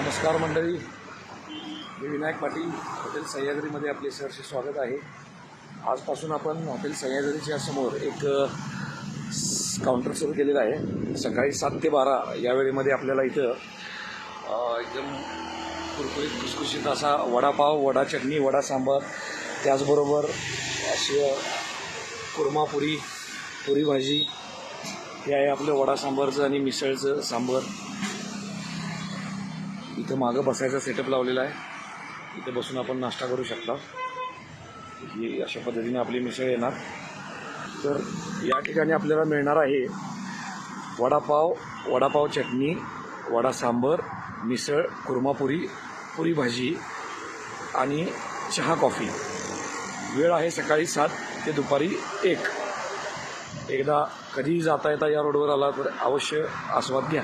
नमस्कार मंडळी, मी विनायक पाटील. हॉटेल सह्याद्रीमध्ये आपले सहर्ष स्वागत आहे. आजपासून आपण हॉटेल सह्याद्रीच्या समोर एक काउंटर सुरू केलेलं आहे. सकाळी 7 ते 12 या वेळेमध्ये आपल्याला इथं एकदम कुरकुरीत खुसखुशीत असा वडापाव, वडा चटणी, वडा सांबार, त्याचबरोबर असे कुर्मापुरी, पुरी भाजी, हे आहे आपलं वडा सांबारचं आणि मिसळचं सांबार. इथं मागं बसायचा सेटअप लावलेला आहे. इथं बसून आपण नाश्ता करू शकता. ही अशा पद्धतीने आपली मिसळ येणार. तर या ठिकाणी आपल्याला मिळणार आहे वडापाव, वडापाव चटणी, वडा सांबर, मिसळ, कुर्मापुरी, पुरी भाजी आणि चहा कॉफी. वेळ आहे सकाळी 7 ते दुपारी 1. एकदा कधीही जाता येता या रोडवर आला तर अवश्य आस्वाद घ्या.